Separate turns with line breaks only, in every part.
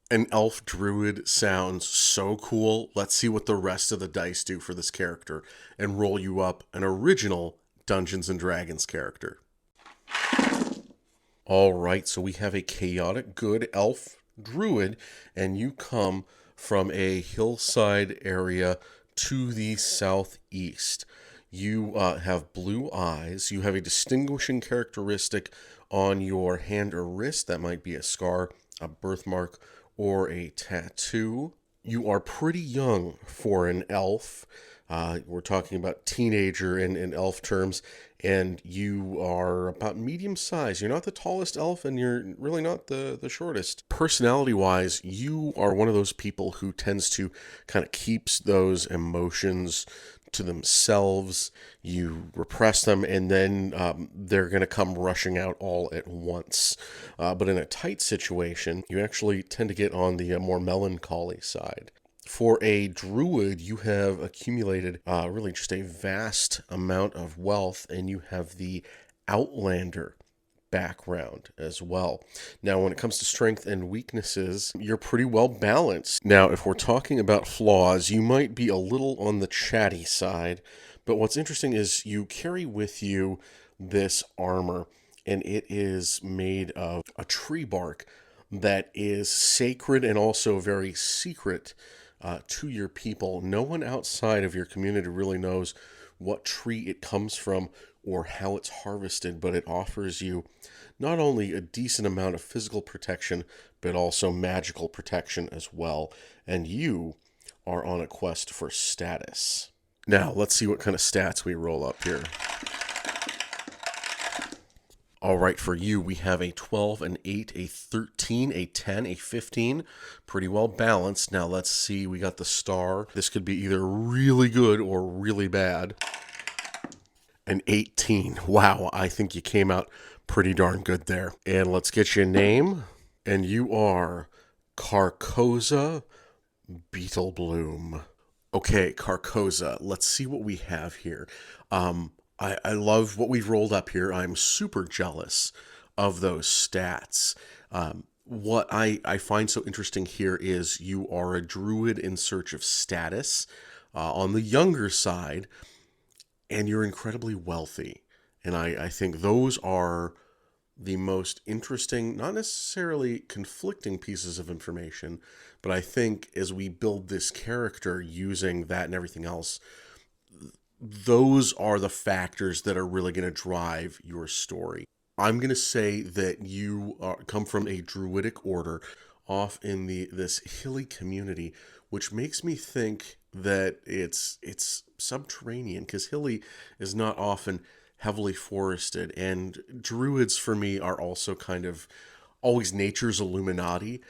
An elf druid sounds so cool. Let's see what the rest of the dice do for this character and roll you up an original Dungeons and Dragons character. All right, so we have a chaotic good elf druid, and you come from a hillside area to the southeast. You have blue eyes. You have a distinguishing characteristic on your hand or wrist. That might be a scar, a birthmark, or a tattoo. You are pretty young for an elf. We're talking about teenager in elf terms, and you are about medium size. You're not the tallest elf, and you're really not the shortest. Personality wise, you are one of those people who tends to kind of keeps those emotions to themselves. You repress them, and then they're going to come rushing out all at once. But in a tight situation, you actually tend to get on the more melancholy side. For a druid, you have accumulated really just a vast amount of wealth, and you have the outlander background as well. Now, when it comes to strength and weaknesses, you're pretty well balanced. Now, if we're talking about flaws, you might be a little on the chatty side, but what's interesting is you carry with you this armor, and it is made of a tree bark that is sacred and also very secret to your people. No one outside of your community really knows what tree it comes from or how it's harvested, but it offers you not only a decent amount of physical protection, but also magical protection as well. And you are on a quest for status. Now, let's see what kind of stats we roll up here. All right, for you, we have a 12, an 8, a 13, a 10, a 15. Pretty well balanced. Now, let's see. We got the star. This could be either really good or really bad. An 18. Wow, I think you came out pretty darn good there. And let's get your name. And you are Carcosa Beetlebloom. Okay, Carcosa, let's see what we have here. I love what we've rolled up here. I'm super jealous of those stats. What I find so interesting here is you are a druid in search of status on the younger side, and you're incredibly wealthy. And I think those are the most interesting, not necessarily conflicting pieces of information, but I think as we build this character using that and everything else, those are the factors that are really going to drive your story. I'm going to say that you come from a druidic order off in this hilly community, which makes me think that it's subterranean because hilly is not often heavily forested, and druids for me are also kind of always nature's Illuminati.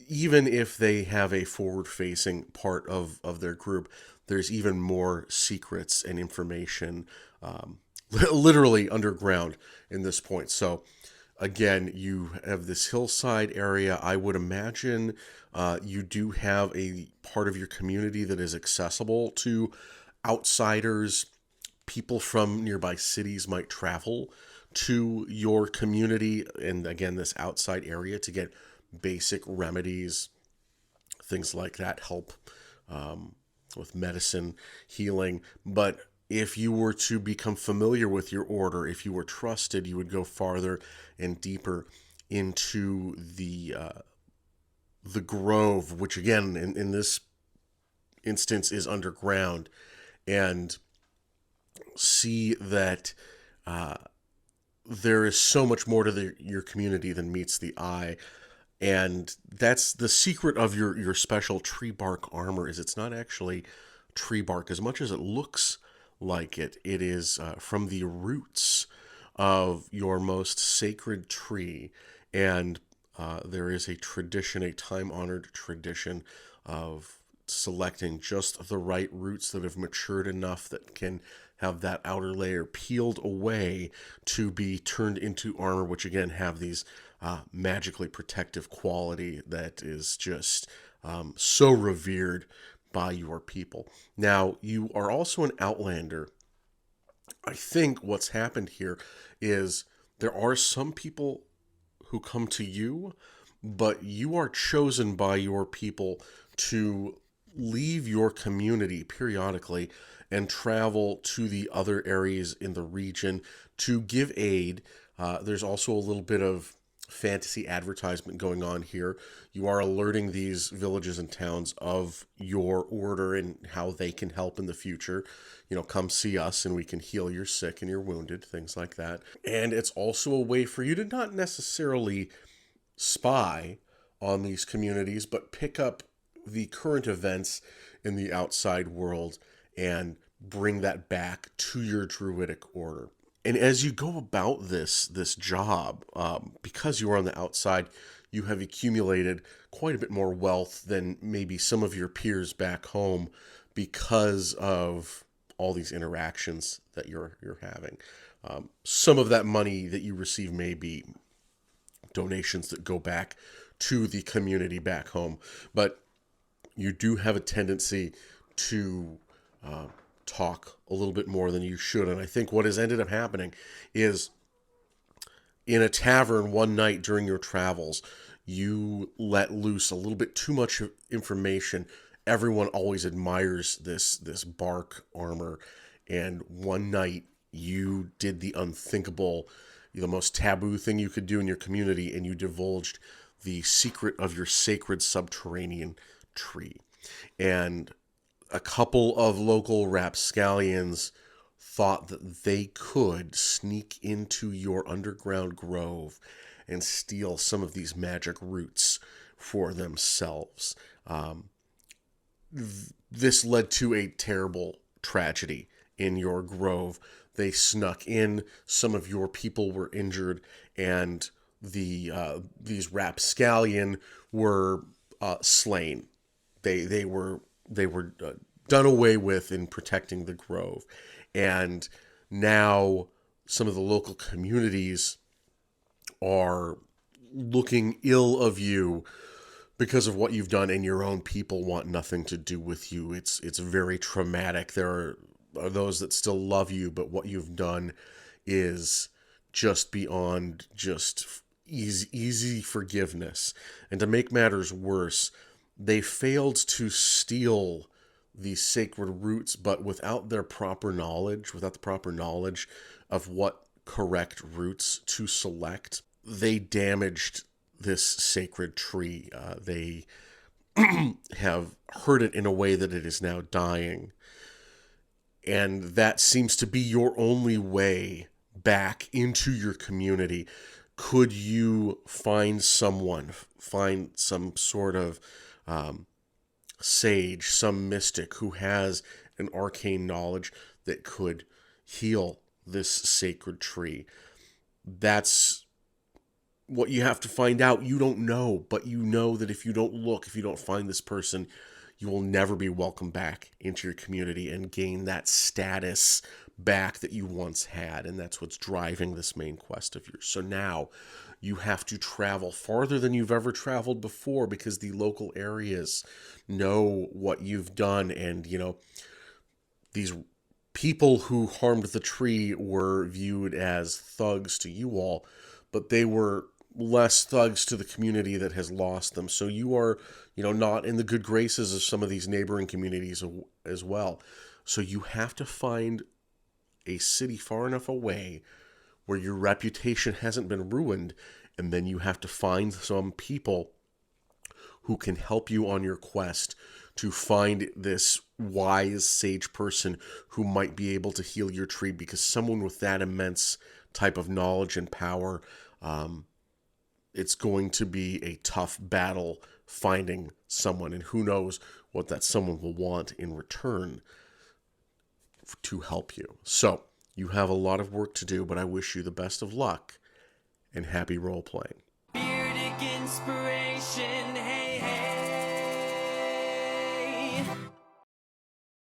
Even if they have a forward facing part of their group, there's even more secrets and information literally underground in this point. So, again, you have this hillside area. I would imagine you do have a part of your community that is accessible to outsiders. People from nearby cities might travel to your community and, again, this outside area to get basic remedies, things like that, help with medicine, healing. But if you were to become familiar with your order, if you were trusted, you would go farther and deeper into the grove, which again in this instance is underground, and see that there is so much more to your community than meets the eye. And that's the secret of your special tree bark armor, is it's not actually tree bark as much as it looks like it. It is from the roots of your most sacred tree. And there is a tradition, a time-honored tradition of selecting just the right roots that have matured enough that can have that outer layer peeled away to be turned into armor, which again have these magically protective quality that is just so revered by your people. Now, you are also an outlander. I think what's happened here is there are some people who come to you, but you are chosen by your people to leave your community periodically and travel to the other areas in the region to give aid. There's also a little bit of fantasy advertisement going on here. You are alerting these villages and towns of your order and how they can help in the future. You know, come see us and we can heal your sick and your wounded, things like that. And it's also a way for you to not necessarily spy on these communities, but pick up the current events in the outside world and bring that back to your druidic order. And as you go about this job, because you are on the outside, you have accumulated quite a bit more wealth than maybe some of your peers back home because of all these interactions that you're having. Some of that money that you receive may be donations that go back to the community back home, but you do have a tendency to talk a little bit more than you should. And I think what has ended up happening is in a tavern one night during your travels, you let loose a little bit too much information. Everyone always admires this bark armor, and one night you did the unthinkable, the most taboo thing you could do in your community, and you divulged the secret of your sacred subterranean tree. And a couple of local rapscallions thought that they could sneak into your underground grove and steal some of these magic roots for themselves. This led to a terrible tragedy in your grove. They snuck in, some of your people were injured, and these rapscallion were slain. They were done away with in protecting the grove, and now some of the local communities are looking ill of you because of what you've done, and your own people want nothing to do with you. It's very traumatic. There are those that still love you, but what you've done is just beyond just easy forgiveness. And to make matters worse, they failed to steal these sacred roots, but without the proper knowledge of what correct roots to select, they damaged this sacred tree. They have hurt it in a way that it is now dying. And that seems to be your only way back into your community. Could you find some sort of sage, some mystic who has an arcane knowledge that could heal this sacred tree? That's what you have to find out. You don't know, but you know that if you don't look, if you don't find this person, you will never be welcomed back into your community and gain that status back that you once had. And that's what's driving this main quest of yours. So now you have to travel farther than you've ever traveled before, because the local areas know what you've done. And, you know, these people who harmed the tree were viewed as thugs to you all, but they were less thugs to the community that has lost them. So you are, you know, not in the good graces of some of these neighboring communities as well. So you have to find a city far enough away where your reputation hasn't been ruined, and then you have to find some people who can help you on your quest to find this wise sage person who might be able to heal your tree, because someone with that immense type of knowledge and power, it's going to be a tough battle finding someone, and who knows what that someone will want in return to help you. So you have a lot of work to do, but I wish you the best of luck and happy role playing. Beardic inspiration, hey, hey.